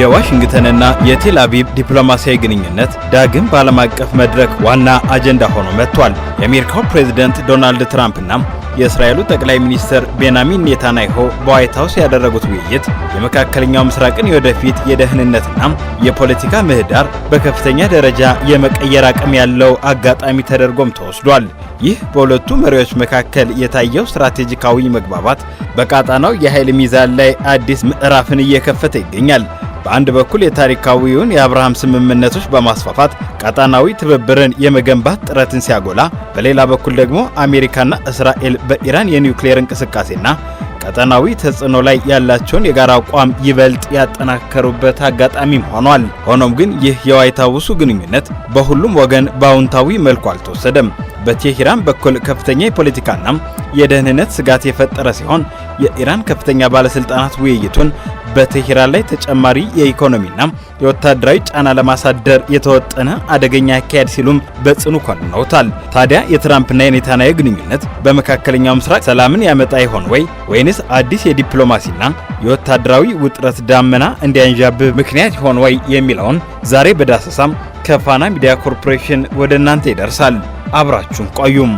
የዋሽንግተንና የቴል አቪቭ ዲፕሎማሲያዊ ግንኙነት ዳግም በዓለም አቀፍ መድረክ ዋና አጀንዳ ሆኖ መጥቷል። የአሜሪካው ፕሬዝዳንት ዶናልድ ትራምፕና የእስራኤሉ ጠቅላይ ሚኒስትር ቤንያሚን ኔታንያሁ በዋይት ሃውስ ያደረጉት ውይይት የመካከለኛው ምስራቅን የወደፊት የደህንነትና የፖለቲካ ምህዳር በከፍተኛ ደረጃ የመቀየር አቅም ያለው አጋጣሚ ተደርጎም ተወስዷል። ይህ በሁለቱ መሪዎች መካከል የታየው ስትራቴጂካዊ መግባባት በቀጣናው የኃይል ሚዛን ላይ አዲስ ምዕራፍን እየከፈተ ይገኛል። በአንድ በኩል የታሪካዊውን የአብርሃም ስምምነቶች በማስፋፋት ቀጣናዊ ትብብርን የመገንባት ጥረትን ሲያጎላ፣ በሌላ በኩል ደግሞ አሜሪካና እስራኤል በኢራን የኒውክሌር እንቅስቃሴና ቀጣናዊ ተጽዕኖ ላይ ያላቸውን የጋራ አቋም ይበልጥ ያጠናከሩበት አጋጣሚም ሆኗል። ሆኖም ግን ይህ የዋይት ሃውሱ ግንኙነት በሁሉም ወገን በአዎንታዊ መልኩ አልተወሰደም። በቴህራን በኩል ከፍተኛ የፖለቲካና የደህንነት ስጋት የፈጠረ ሲሆን የኢራን ከፍተኛ ባለስልጣናት ውይይቱን በቴህራን ላይ ተጨማሪ የኢኮኖሚና የወታደራዊ ጫና ለማሳደር የተወጠነ አደገኛ አካሄድ ሲሉም በጽኑ ኮንነውታል። ታዲያ የትራምፕና የኔታንያሁ ግንኙነት በመካከለኛው ምስራቅ ሰላምን ያመጣ ይሆን ወይንስ አዲስ የዲፕሎማሲና የወታደራዊ ውጥረት ዳመና እንዲያንዣብብ ምክንያት ይሆን ወይ የሚለውን ዛሬ በዳሰሳም ከፋና ሚዲያ ኮርፖሬሽን ወደ እናንተ ይደርሳል። አብራችሁን ቆዩም።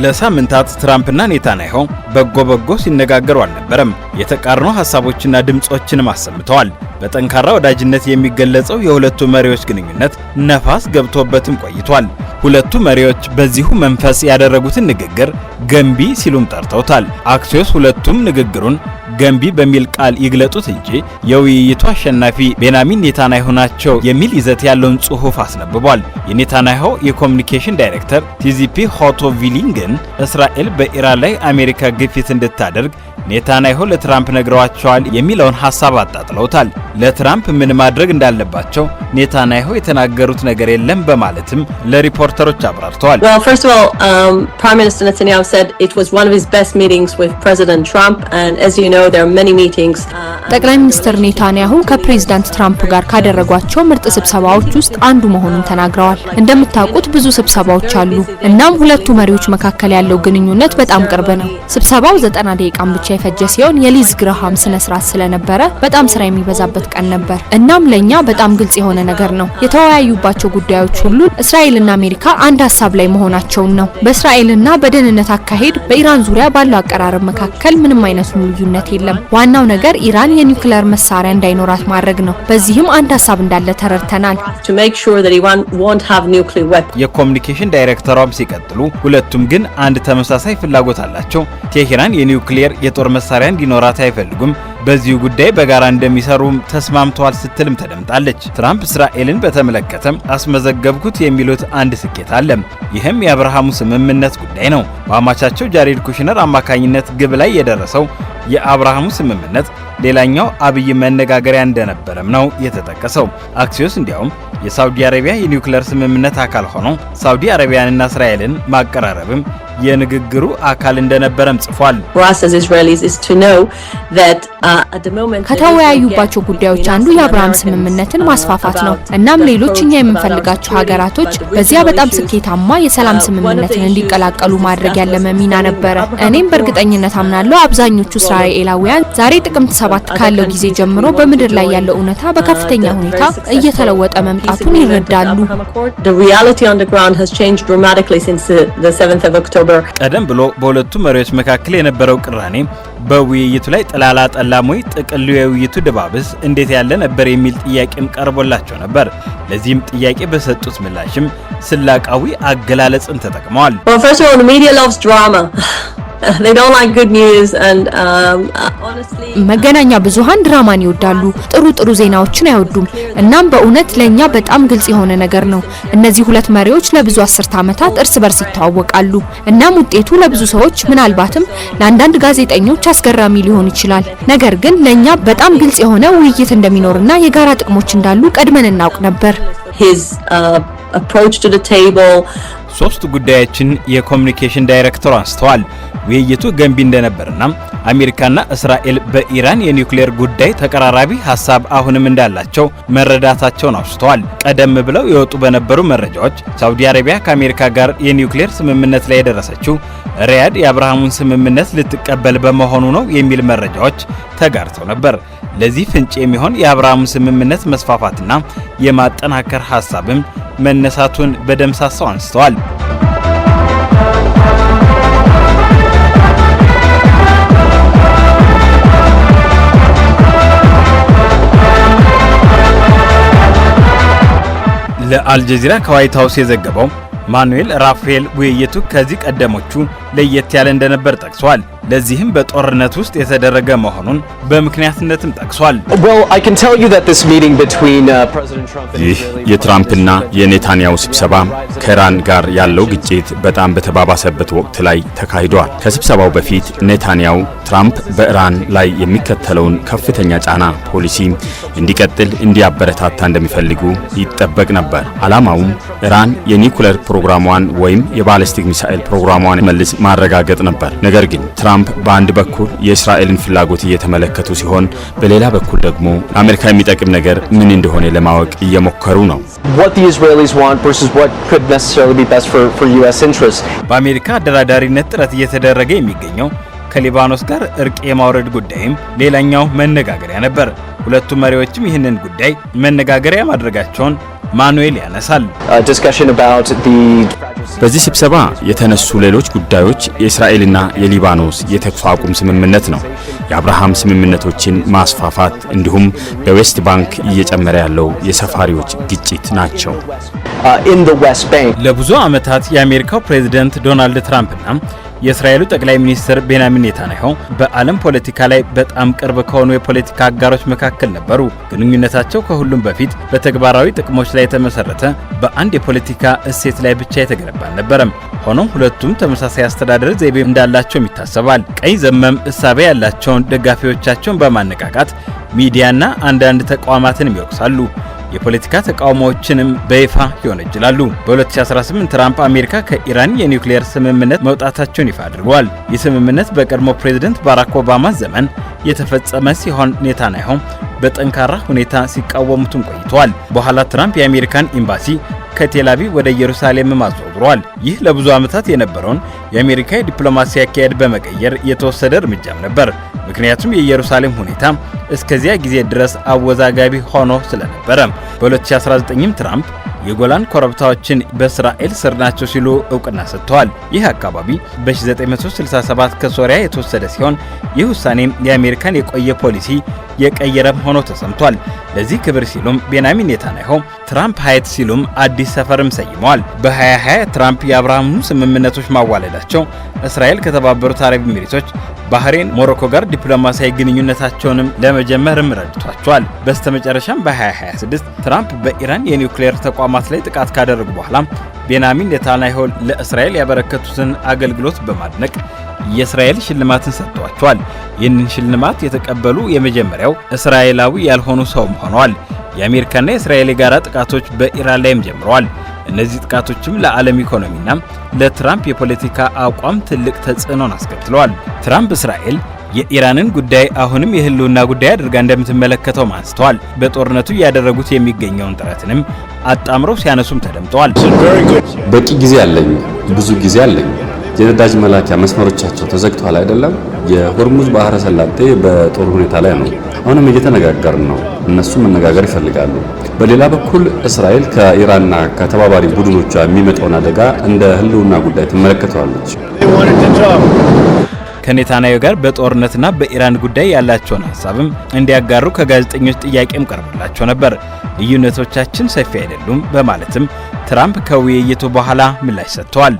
ለሳምንታት ትራምፕና ኔታንያሁ በጎ ሲነጋገሩ አልነበረም። የተቃርኖ ሐሳቦችና ድምጾችንም አሰምተዋል። በጠንካራ ወዳጅነት የሚገለጸው የሁለቱ መሪዎች ግንኙነት ነፋስ ገብቶበትም ቆይቷል። ሁለቱ መሪዎች በዚሁ መንፈስ ያደረጉትን ንግግር ገንቢ ሲሉም ጠርተውታል። አክሲዮስ ሁለቱም ንግግሩን ገንቢ በሚል ቃል ይግለጡት እንጂ የውይይቱ አሸናፊ ቤንያሚን ኔታንያሁ ናቸው የሚል ይዘት ያለውን ጽሑፍ አስነብቧል። የኔታንያሁ የኮሙኒኬሽን ዳይሬክተር ቲዚፒ ሆቶቪሊንግን እስራኤል በኢራን ላይ አሜሪካ ግፊት እንድታደርግ ኔታንያሁ ለትራምፕ ነግረዋቸዋል የሚለውን ሐሳብ አጣጥለውታል። ለትራምፕ ምን ማድረግ እንዳለባቸው ኔታንያሁ የተናገሩት ነገር የለም በማለትም ለሪፖርተሮች አብራርተዋል። Well, first of all, Prime Minister Netanyahu said it was one of his best meetings with President Trump, and as you know, there are many meetings. ጠቅላይ ሚኒስትር ኔታንያሁ ከፕሬዝዳንት ትራምፕ ጋር ካደረጓቸው ምርጥ ስብሰባዎች ውስጥ አንዱ መሆኑን ተናግረዋል። እንደምታውቁት ብዙ ስብሰባዎች አሉ። እናም ሁለቱ መሪዎች መካከል ያለው ግንኙነት በጣም ቅርብ ነው። ስብሰባው 90 ደቂቃን ብቻ የፈጀ ሲሆን የሊዝ ግርሃም ስነ ስርዓት ስለነበረ በጣም ስራ የሚበዛበት ቀን ነበር። እናም ለኛ በጣም ግልጽ የሆነ ነገር ነው። የተወያዩባቸው ጉዳዮች ሁሉ እስራኤልና አሜሪካ አንድ ሐሳብ ላይ መሆናቸውን ነው። በእስራኤልና በደህንነት አካሄድ በኢራን ዙሪያ ባለው አቀራረብ መካከል ምንም አይነት ልዩነት የለም። ዋናው ነገር ኢራን የኒውክሌር መሳሪያ እንዳይኖራት ማድረግ ነው። በዚህም አንድ ሐሳብ እንዳለ ተረድተናል። የኮሙኒኬሽን ዳይሬክተሯም ሲቀጥሉ ሁለቱም ግን አንድ ተመሳሳይ ፍላጎት አላቸው። ቴህራን የኒውክሌር የጦር መሳሪያ እንዲኖራት አይፈልጉም። በዚሁ ጉዳይ በጋራ እንደሚሰሩም ተስማምተዋል ስትልም ተደምጣለች። ትራምፕ እስራኤልን በተመለከተም አስመዘገብኩት የሚሉት አንድ ስኬት አለ። ይህም የአብርሃሙ ስምምነት ጉዳይ ነው። በአማቻቸው ጃሬድ ኩሽነር አማካኝነት ግብ ላይ የደረሰው የአብርሃሙ ስምምነት ሌላኛው አብይ መነጋገሪያ እንደነበረም ነው የተጠቀሰው። አክሲዮስ እንዲያውም የሳውዲ አረቢያ የኒውክሌር ስምምነት አካል ሆኖ ሳውዲ አረቢያንና እስራኤልን ማቀራረብም የንግግሩ አካል እንደነበረም ጽፏል። ከተወያዩባቸው ጉዳዮች አንዱ የአብርሃም ስምምነትን ማስፋፋት ነው። እናም ሌሎች እኛ የምንፈልጋቸው ሀገራቶች በዚያ በጣም ስኬታማ የሰላም ስምምነትን እንዲቀላቀሉ ማድረግ ያለመ ሚና ነበረ። እኔም በእርግጠኝነት አምናለሁ አብዛኞቹ እስራኤላውያን ዛሬ ጥቅምት 7 ካለው ጊዜ ጀምሮ በምድር ላይ ያለው እውነታ በከፍተኛ ሁኔታ እየተለወጠ መምጣቱን ይረዳሉ። ቀደም ብሎ በሁለቱ መሪዎች መካከል የነበረው ቅራኔ በውይይቱ ላይ ጥላላ ጠላሞይ ጥቅሉ የውይይቱ ድባብስ እንዴት ያለ ነበር የሚል ጥያቄም ቀርቦላቸው ነበር። ለዚህም ጥያቄ በሰጡት ምላሽም ስላቃዊ አገላለጽን ተጠቅመዋል። መገናኛ ብዙሃን ድራማን ይወዳሉ፣ ጥሩ ዜናዎችን አይወዱም። እናም በእውነት ለኛ በጣም ግልጽ የሆነ ነገር ነው። እነዚህ ሁለት መሪዎች ለብዙ አስርት ዓመታት እርስ በርስ ይተዋወቃሉ። እናም ውጤቱ ለብዙ ሰዎች ምናልባትም ለአንዳንድ ጋዜጠኞች አስገራሚ ሊሆን ይችላል። ነገር ግን ለኛ በጣም ግልጽ የሆነ ውይይት እንደሚኖርና የጋራ ጥቅሞች እንዳሉ ቀድመን እናውቅ ነበር። እሷ ሶስት ጉዳዮችን የኮሙኒኬሽን ዳይሬክተሩ አንስተዋል። ውይይቱ ገንቢ እንደነበርና አሜሪካና እስራኤል በኢራን የኒውክሌር ጉዳይ ተቀራራቢ ሐሳብ አሁንም እንዳላቸው መረዳታቸውን አውስተዋል። ቀደም ብለው የወጡ በነበሩ መረጃዎች ሳውዲ አረቢያ ከአሜሪካ ጋር የኒውክሌር ስምምነት ላይ የደረሰችው ሪያድ የአብርሃሙን ስምምነት ልትቀበል በመሆኑ ነው የሚል መረጃዎች ተጋርተው ነበር። ለዚህ ፍንጭ የሚሆን የአብርሃሙ ስምምነት መስፋፋትና የማጠናከር ሐሳብም መነሳቱን በደምሳሳው አንስተዋል። ለአልጀዚራ ከዋይት ሃውስ የዘገበው ማኑኤል ራፋኤል ውይይቱ ከዚህ ቀደሞቹ ለየት ያለ እንደነበር ጠቅሷል። ለዚህም በጦርነት ውስጥ የተደረገ መሆኑን በምክንያትነትም ጠቅሷል። ይህ የትራምፕና የኔታንያሁ ስብሰባ ከኢራን ጋር ያለው ግጭት በጣም በተባባሰበት ወቅት ላይ ተካሂዷል። ከስብሰባው በፊት ኔታንያሁ ትራምፕ በኢራን ላይ የሚከተለውን ከፍተኛ ጫና ፖሊሲ እንዲቀጥል እንዲያበረታታ እንደሚፈልጉ ይጠበቅ ነበር። ዓላማውም ኢራን የኒውክሌር ፕሮግራሟን ወይም የባሊስቲክ ሚሳኤል ፕሮግራሟን መልስ ማረጋገጥ ነበር። ነገር ግን ትራምፕ በአንድ በኩል የእስራኤልን ፍላጎት እየተመለከቱ ሲሆን በሌላ በኩል ደግሞ አሜሪካ የሚጠቅም ነገር ምን እንደሆነ ለማወቅ እየሞከሩ ነው። በአሜሪካ አደራዳሪነት ጥረት እየተደረገ የሚገኘው ከሊባኖስ ጋር እርቅ የማውረድ ጉዳይም ሌላኛው መነጋገሪያ ነበር። ሁለቱም መሪዎችም ይህንን ጉዳይ መነጋገሪያ ማድረጋቸውን ማኑኤል ያነሳል። በዚህ ስብሰባ የተነሱ ሌሎች ጉዳዮች የእስራኤልና የሊባኖስ የተኩስ አቁም ስምምነት ነው፣ የአብርሃም ስምምነቶችን ማስፋፋት እንዲሁም በዌስት ባንክ እየጨመረ ያለው የሰፋሪዎች ግጭት ናቸው። ለብዙ ዓመታት የአሜሪካው ፕሬዝዳንት ዶናልድ ትራምፕና የእስራኤሉ ጠቅላይ ሚኒስትር ቤንያሚን ኔታንያሁ በዓለም ፖለቲካ ላይ በጣም ቅርብ ከሆኑ የፖለቲካ አጋሮች መካከል ነበሩ። ግንኙነታቸው ከሁሉም በፊት በተግባራዊ ጥቅሞች ላይ የተመሰረተ በአንድ የፖለቲካ እሴት ላይ ብቻ የተገነባ አልነበረም። ሆኖም ሁለቱም ተመሳሳይ አስተዳደር ዘይቤ እንዳላቸውም ይታሰባል። ቀኝ ዘመም እሳቤ ያላቸውን ደጋፊዎቻቸውን በማነቃቃት ሚዲያና አንዳንድ ተቋማትን ይወቅሳሉ። የፖለቲካ ተቃውሞዎችንም በይፋ ይወነጅላሉ። በ2018 ትራምፕ አሜሪካ ከኢራን የኒውክሌር ስምምነት መውጣታቸውን ይፋ አድርገዋል። ይህ ስምምነት በቀድሞ ፕሬዝዳንት ባራክ ኦባማ ዘመን የተፈጸመ ሲሆን ኔታንያሁ በጠንካራ ሁኔታ ሲቃወሙትም ቆይተዋል። በኋላ ትራምፕ የአሜሪካን ኤምባሲ ከቴል አቪቭ ወደ ኢየሩሳሌም አዘዋውረዋል። ይህ ለብዙ ዓመታት የነበረውን የአሜሪካ የዲፕሎማሲ አካሄድ በመቀየር የተወሰደ እርምጃም ነበር። ምክንያቱም የኢየሩሳሌም ሁኔታ እስከዚያ ጊዜ ድረስ አወዛጋቢ ሆኖ ስለነበረ። በ2019ም ትራምፕ የጎላን ኮረብታዎችን በእስራኤል ስር ናቸው ሲሉ እውቅና ሰጥተዋል። ይህ አካባቢ በ1967 ከሶሪያ የተወሰደ ሲሆን ይህ ውሳኔም የአሜሪካን የቆየ ፖሊሲ የቀየረም ሆኖ ተሰምቷል። ለዚህ ክብር ሲሉም ቤንያሚን ኔታንያሁ ትራምፕ ሃይት ሲሉም አዲስ ሰፈርም ሰይመዋል። በ2020 ትራምፕ የአብርሃም ስምምነቶች ማዋለዳቸው እስራኤል ከተባበሩት አረብ ኤሚሬቶች፣ ባህሬን፣ ሞሮኮ ጋር ዲፕሎማሲያዊ ግንኙነታቸውንም ለመጀመርም ረድቷቸዋል። በስተመጨረሻም በ2026 ትራምፕ በኢራን የኒውክሌር ተቋማት ላይ ጥቃት ካደረጉ በኋላ ቤንያሚን ኔታንያሁ ለእስራኤል ያበረከቱትን አገልግሎት በማድነቅ የእስራኤል ሽልማትን ሰጥቷቸዋል። ይህንን ሽልማት የተቀበሉ የመጀመሪያው እስራኤላዊ ያልሆኑ ሰውም ሆነዋል። የአሜሪካና የእስራኤል የጋራ ጥቃቶች በኢራን ላይም ጀምረዋል። እነዚህ ጥቃቶችም ለዓለም ኢኮኖሚና ለትራምፕ የፖለቲካ አቋም ትልቅ ተጽዕኖን አስከትለዋል። ትራምፕ እስራኤል የኢራንን ጉዳይ አሁንም የህልውና ጉዳይ አድርጋ እንደምትመለከተው አንስተዋል። በጦርነቱ እያደረጉት የሚገኘውን ጥረትንም አጣምረው ሲያነሱም ተደምጠዋል። በቂ ጊዜ አለኝ፣ ብዙ ጊዜ አለኝ። የነዳጅ መላኪያ መስመሮቻቸው ተዘግቷል አይደለም? የሆርሙዝ ባህረ ሰላጤ በጦር ሁኔታ ላይ ነው። አሁንም እየተነጋገርን ነው። እነሱም መነጋገር ይፈልጋሉ። በሌላ በኩል እስራኤል ከኢራንና ከተባባሪ ቡድኖቿ የሚመጣውን አደጋ እንደ ህልውና ጉዳይ ትመለከተዋለች። ከኔታንያሁ ጋር በጦርነትና በኢራን ጉዳይ ያላቸውን ሐሳብም እንዲያጋሩ ከጋዜጠኞች ጥያቄም ቀርቦላቸው ነበር። ልዩነቶቻችን ሰፊ አይደሉም በማለትም ትራምፕ ከውይይቱ በኋላ ምላሽ ሰጥተዋል።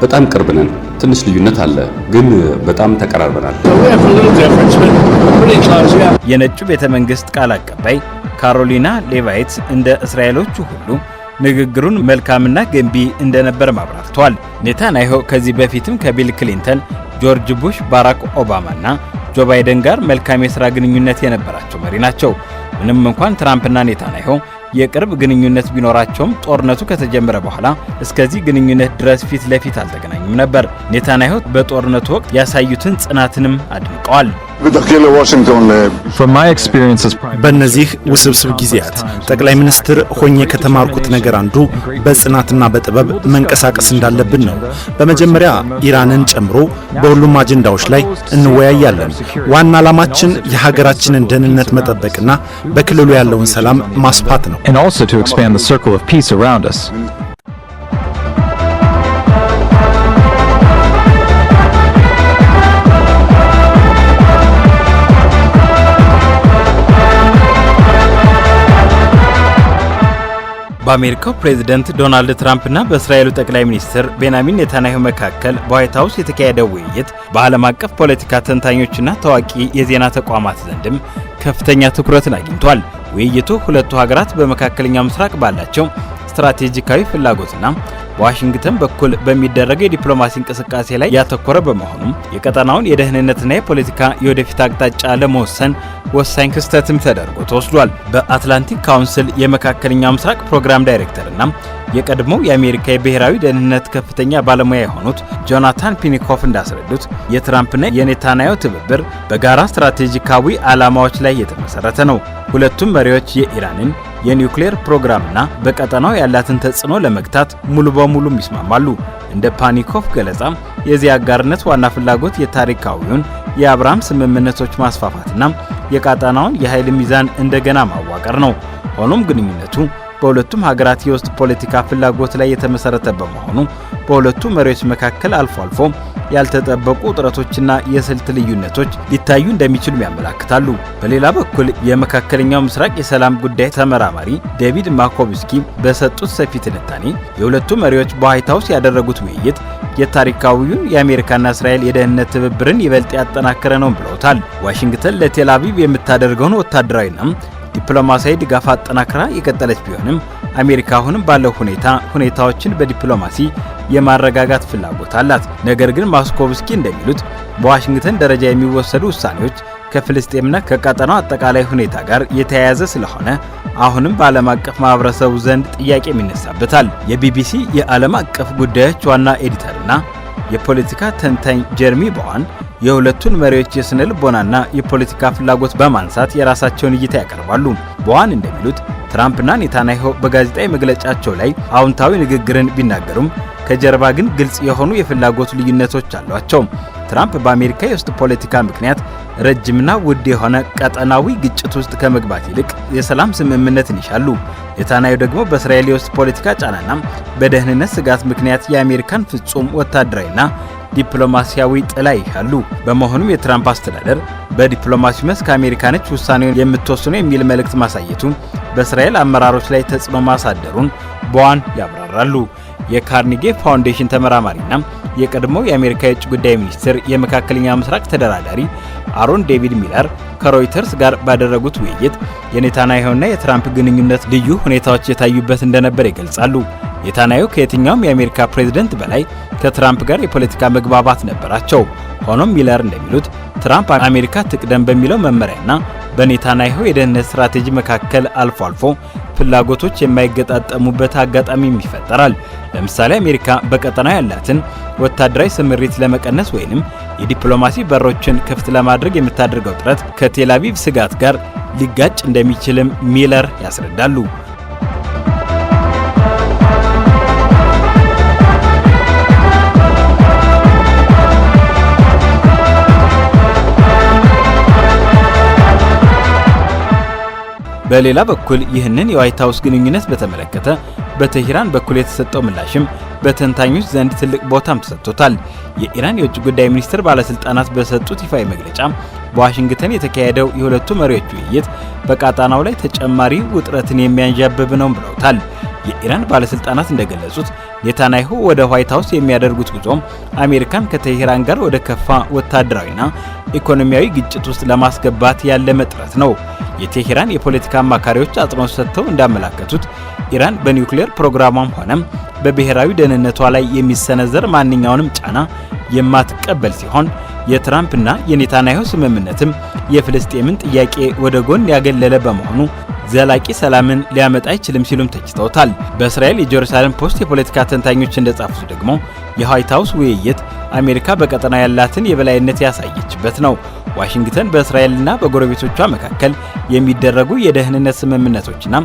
በጣም ቅርብ ነን። ትንሽ ልዩነት አለ፣ ግን በጣም ተቀራርበናል። የነጩ ቤተ መንግስት ቃል አቀባይ ካሮሊና ሌቫይት እንደ እስራኤሎቹ ሁሉ ንግግሩን መልካምና ገንቢ እንደነበር ማብራርተዋል። ኔታንያሁ ከዚህ በፊትም ከቢል ክሊንተን፣ ጆርጅ ቡሽ፣ ባራክ ኦባማና ጆ ባይደን ጋር መልካም የሥራ ግንኙነት የነበራቸው መሪ ናቸው። ምንም እንኳን ትራምፕና ኔታንያሁ የቅርብ ግንኙነት ቢኖራቸውም ጦርነቱ ከተጀመረ በኋላ እስከዚህ ግንኙነት ድረስ ፊት ለፊት አልተገናኙም ነበር። ኔታንያሁ በጦርነቱ ወቅት ያሳዩትን ጽናትንም አድንቀዋል። በእነዚህ ውስብስብ ጊዜያት ጠቅላይ ሚኒስትር ሆኜ ከተማርኩት ነገር አንዱ በጽናትና በጥበብ መንቀሳቀስ እንዳለብን ነው። በመጀመሪያ ኢራንን ጨምሮ በሁሉም አጀንዳዎች ላይ እንወያያለን። ዋና ዓላማችን የሀገራችንን ደህንነት መጠበቅና በክልሉ ያለውን ሰላም ማስፋት ነው። በአሜሪካው ፕሬዝዳንት ዶናልድ ትራምፕና በእስራኤሉ ጠቅላይ ሚኒስትር ቤንያሚን ኔታንያሁ መካከል በዋይት ሃውስ የተካሄደው ውይይት በዓለም አቀፍ ፖለቲካ ተንታኞችና ታዋቂ የዜና ተቋማት ዘንድም ከፍተኛ ትኩረትን አግኝቷል። ውይይቱ ሁለቱ ሀገራት በመካከለኛው ምስራቅ ባላቸው ስትራቴጂካዊ ፍላጎትና በዋሽንግተን በኩል በሚደረገው የዲፕሎማሲ እንቅስቃሴ ላይ ያተኮረ በመሆኑም የቀጠናውን የደህንነትና የፖለቲካ የወደፊት አቅጣጫ ለመወሰን ወሳኝ ክስተትም ተደርጎ ተወስዷል። በአትላንቲክ ካውንስል የመካከለኛው ምስራቅ ፕሮግራም ዳይሬክተርና የቀድሞው የአሜሪካ የብሔራዊ ደህንነት ከፍተኛ ባለሙያ የሆኑት ጆናታን ፒኒኮፍ እንዳስረዱት የትራምፕና የኔታንያሁ ትብብር በጋራ ስትራቴጂካዊ ዓላማዎች ላይ የተመሰረተ ነው። ሁለቱም መሪዎች የኢራንን የኒውክሌር ፕሮግራምና በቀጠናው ያላትን ተጽዕኖ ለመግታት ሙሉ በሙሉ ይስማማሉ። እንደ ፓኒኮፍ ገለጻ የዚህ አጋርነት ዋና ፍላጎት የታሪካዊውን የአብርሃም ስምምነቶች ማስፋፋትና የቀጠናውን የኃይል ሚዛን እንደገና ማዋቀር ነው። ሆኖም ግንኙነቱ በሁለቱም ሀገራት የውስጥ ፖለቲካ ፍላጎት ላይ የተመሰረተ በመሆኑ በሁለቱ መሪዎች መካከል አልፎ አልፎ ያልተጠበቁ ውጥረቶችና የስልት ልዩነቶች ሊታዩ እንደሚችሉ ያመለክታሉ። በሌላ በኩል የመካከለኛው ምስራቅ የሰላም ጉዳይ ተመራማሪ ዴቪድ ማኮብስኪ በሰጡት ሰፊ ትንታኔ የሁለቱ መሪዎች በዋይት ሃውስ ያደረጉት ውይይት የታሪካዊውን የአሜሪካና እስራኤል የደህንነት ትብብርን ይበልጥ ያጠናከረ ነው ብለውታል። ዋሽንግተን ለቴል አቪቭ የምታደርገውን ወታደራዊና ዲፕሎማሲያዊ ድጋፍ አጠናክራ የቀጠለች ቢሆንም አሜሪካ አሁንም ባለው ሁኔታዎችን በዲፕሎማሲ የማረጋጋት ፍላጎት አላት። ነገር ግን ማስኮቭስኪ እንደሚሉት በዋሽንግተን ደረጃ የሚወሰዱ ውሳኔዎች ከፍልስጤምና ከቀጠናው አጠቃላይ ሁኔታ ጋር የተያያዘ ስለሆነ አሁንም በዓለም አቀፍ ማህበረሰቡ ዘንድ ጥያቄ ይነሳበታል። የቢቢሲ የዓለም አቀፍ ጉዳዮች ዋና ኤዲተርና የፖለቲካ ተንታኝ ጀርሚ ቦዋን የሁለቱን መሪዎች የስነ ልቦናና የፖለቲካ ፍላጎት በማንሳት የራሳቸውን እይታ ያቀርባሉ። ቦዋን እንደሚሉት ትራምፕና ኔታንያሁ በጋዜጣዊ መግለጫቸው ላይ አዎንታዊ ንግግርን ቢናገሩም ከጀርባ ግን ግልጽ የሆኑ የፍላጎት ልዩነቶች አሏቸው። ትራምፕ በአሜሪካ የውስጥ ፖለቲካ ምክንያት ረጅምና ውድ የሆነ ቀጠናዊ ግጭት ውስጥ ከመግባት ይልቅ የሰላም ስምምነትን ይሻሉ። ኔታንያሁ ደግሞ በእስራኤል የውስጥ ፖለቲካ ጫናና በደህንነት ስጋት ምክንያት የአሜሪካን ፍጹም ወታደራዊና ዲፕሎማሲያዊ ጥላ ይሻሉ። በመሆኑም የትራምፕ አስተዳደር በዲፕሎማሲ መስክ አሜሪካ ነች ውሳኔውን የምትወስነው የሚል መልእክት ማሳየቱ በእስራኤል አመራሮች ላይ ተጽዕኖ ማሳደሩን ቦዋን ያብራራሉ። የካርኒጌ ፋውንዴሽን ተመራማሪና የቀድሞው የአሜሪካ የውጭ ጉዳይ ሚኒስትር የመካከለኛ ምስራቅ ተደራዳሪ አሮን ዴቪድ ሚለር ከሮይተርስ ጋር ባደረጉት ውይይት የኔታንያሁና የትራምፕ ግንኙነት ልዩ ሁኔታዎች የታዩበት እንደነበር ይገልጻሉ። ኔታንያሁ ከየትኛውም የአሜሪካ ፕሬዝደንት በላይ ከትራምፕ ጋር የፖለቲካ መግባባት ነበራቸው። ሆኖም ሚለር እንደሚሉት ትራምፕ አሜሪካ ትቅደም በሚለው መመሪያና በኔታንያሁ የደህንነት ስትራቴጂ መካከል አልፎ አልፎ ፍላጎቶች የማይገጣጠሙበት አጋጣሚም ይፈጠራል። ለምሳሌ አሜሪካ በቀጠናው ያላትን ወታደራዊ ስምሪት ለመቀነስ ወይንም የዲፕሎማሲ በሮችን ክፍት ለማድረግ የምታደርገው ጥረት ከቴል አቪቭ ስጋት ጋር ሊጋጭ እንደሚችልም ሚለር ያስረዳሉ። በሌላ በኩል ይህንን የዋይት ሃውስ ግንኙነት በተመለከተ በቴህራን በኩል የተሰጠው ምላሽም በተንታኞች ዘንድ ትልቅ ቦታም ተሰጥቶታል። የኢራን የውጭ ጉዳይ ሚኒስትር ባለስልጣናት በሰጡት ይፋዊ መግለጫ በዋሽንግተን የተካሄደው የሁለቱ መሪዎች ውይይት በቀጣናው ላይ ተጨማሪ ውጥረትን የሚያንዣብብ ነው ብለውታል። የኢራን ባለስልጣናት እንደገለጹት ኔታንያሁ ወደ ዋይት ሃውስ የሚያደርጉት ጉዞ አሜሪካን ከቴህራን ጋር ወደ ከፋ ወታደራዊና ኢኮኖሚያዊ ግጭት ውስጥ ለማስገባት ያለመ ጥረት ነው። የቴህራን የፖለቲካ አማካሪዎች አጽንኦት ሰጥተው እንዳመለከቱት ኢራን በኒውክሌር ፕሮግራሟም ሆነ በብሔራዊ ደህንነቷ ላይ የሚሰነዘር ማንኛውንም ጫና የማትቀበል ሲሆን የትራምፕና የኔታንያሁ ስምምነትም የፍልስጤምን ጥያቄ ወደ ጎን ያገለለ በመሆኑ ዘላቂ ሰላምን ሊያመጣ አይችልም ሲሉም ተችተውታል። በእስራኤል የጀሩሳሌም ፖስት የፖለቲካ ተንታኞች እንደጻፉት ደግሞ የዋይት ሃውስ ውይይት አሜሪካ በቀጠናው ያላትን የበላይነት ያሳየችበት ነው። ዋሽንግተን በእስራኤልና በጎረቤቶቿ መካከል የሚደረጉ የደህንነት ስምምነቶችና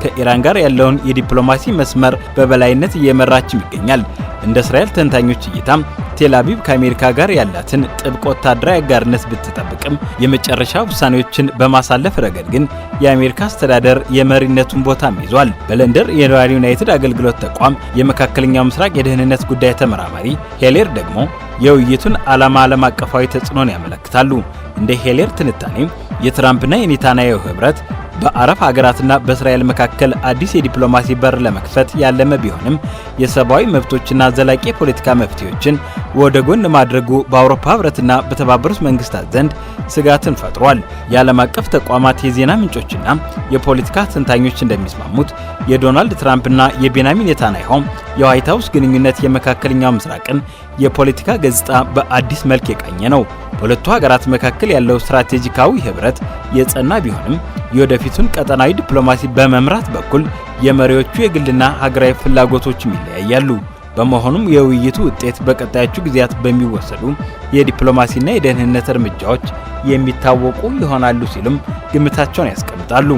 ከኢራን ጋር ያለውን የዲፕሎማሲ መስመር በበላይነት እየመራችም ይገኛል። እንደ እስራኤል ተንታኞች እይታም ቴል አቪቭ ከአሜሪካ ጋር ያላትን ጥብቅ ወታደራዊ አጋርነት ብትጠብቅም የመጨረሻ ውሳኔዎችን በማሳለፍ ረገድ ግን የአሜሪካ አስተዳደር የመሪነቱን ቦታም ይዟል። በለንደን የዩናይትድ አገልግሎት ተቋም የመካከለኛው ምስራቅ የደህንነት ጉዳይ ተመራማሪ ሄሌር ደግሞ የውይይቱን ዓለም አቀፋዊ ተጽዕኖን ያመለክታሉ። እንደ ሄሌር ትንታኔ የትራምፕና የኔታንያሁ ህብረት በአረብ ሀገራትና በእስራኤል መካከል አዲስ የዲፕሎማሲ በር ለመክፈት ያለመ ቢሆንም የሰብአዊ መብቶችና ዘላቂ የፖለቲካ መፍትሄዎችን ወደ ጎን ማድረጉ በአውሮፓ ህብረትና በተባበሩት መንግስታት ዘንድ ስጋትን ፈጥሯል። የዓለም አቀፍ ተቋማት የዜና ምንጮችና የፖለቲካ ተንታኞች እንደሚስማሙት የዶናልድ ትራምፕና የቤንያሚን ኔታንያሁ የዋይት ሃውስ ግንኙነት የመካከለኛው ምስራቅን የፖለቲካ ገጽታ በአዲስ መልክ የቃኘ ነው። በሁለቱ ሀገራት መካከል ያለው ስትራቴጂካዊ ህብረት የጸና ቢሆንም የወደፊቱን ቀጠናዊ ዲፕሎማሲ በመምራት በኩል የመሪዎቹ የግልና ሀገራዊ ፍላጎቶችም ይለያያሉ። በመሆኑም የውይይቱ ውጤት በቀጣዮቹ ጊዜያት በሚወሰዱ የዲፕሎማሲና የደህንነት እርምጃዎች የሚታወቁ ይሆናሉ ሲሉም ግምታቸውን ያስቀምጣሉ።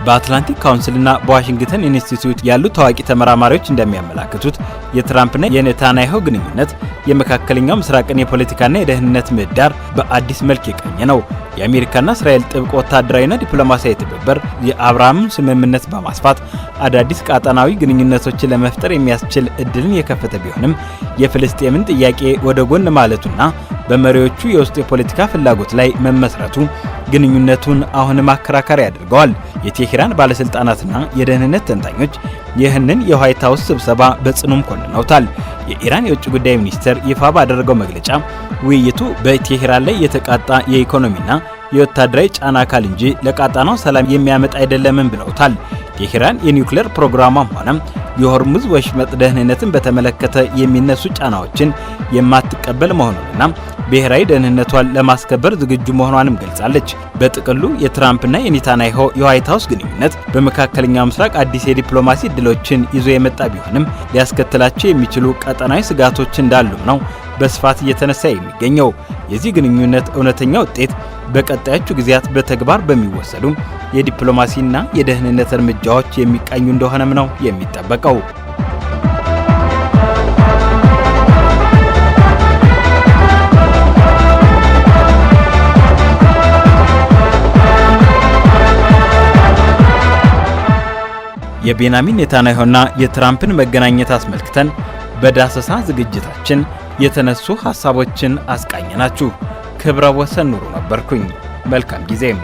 በአትላንቲክ ካውንስልና በዋሽንግተን ኢንስቲትዩት ያሉ ታዋቂ ተመራማሪዎች እንደሚያመላክቱት የትራምፕና የኔታንያሁ ግንኙነት የመካከለኛው ምስራቅን የፖለቲካና የደህንነት ምህዳር በአዲስ መልክ የቃኘ ነው። የአሜሪካና እስራኤል ጥብቅ ወታደራዊና ዲፕሎማሲያዊ ትብብር የአብርሃምን ስምምነት በማስፋት አዳዲስ ቀጠናዊ ግንኙነቶችን ለመፍጠር የሚያስችል እድልን የከፈተ ቢሆንም የፍልስጤምን ጥያቄ ወደ ጎን ማለቱና በመሪዎቹ የውስጥ የፖለቲካ ፍላጎት ላይ መመስረቱ ግንኙነቱን አሁንም አከራካሪ ያደርገዋል። የቴሄራን ባለስልጣናትና የደህንነት ተንታኞች ይህንን የዋይት ሃውስ ስብሰባ በጽኑም ኮንነውታል። የኢራን የውጭ ጉዳይ ሚኒስቴር ይፋ ባደረገው መግለጫ ውይይቱ በቴሄራን ላይ የተቃጣ የኢኮኖሚና የወታደራዊ ጫና አካል እንጂ ለቀጣናው ሰላም የሚያመጣ አይደለምም ብለውታል። ቴሄራን የኒውክሌር ፕሮግራሟም ሆነ የሆርሙዝ ወሽመጥ ደህንነትን በተመለከተ የሚነሱ ጫናዎችን የማትቀበል መሆኑንና ብሔራዊ ደህንነቷን ለማስከበር ዝግጁ መሆኗንም ገልጻለች። በጥቅሉ የትራምፕና የኔታንያሁ የዋይት ሃውስ ግንኙነት በመካከለኛው ምስራቅ አዲስ የዲፕሎማሲ እድሎችን ይዞ የመጣ ቢሆንም ሊያስከትላቸው የሚችሉ ቀጠናዊ ስጋቶች እንዳሉም ነው በስፋት እየተነሳ የሚገኘው። የዚህ ግንኙነት እውነተኛ ውጤት በቀጣዮቹ ጊዜያት በተግባር በሚወሰዱ የዲፕሎማሲና የደህንነት እርምጃዎች የሚቃኙ እንደሆነም ነው የሚጠበቀው። የቤንያሚን ኔታንያሁና የትራምፕን መገናኘት አስመልክተን በዳሰሳ ዝግጅታችን የተነሱ ሐሳቦችን አስቃኘናችሁ። ክብረ ወሰን ኑሩ ነበርኩኝ። መልካም ጊዜም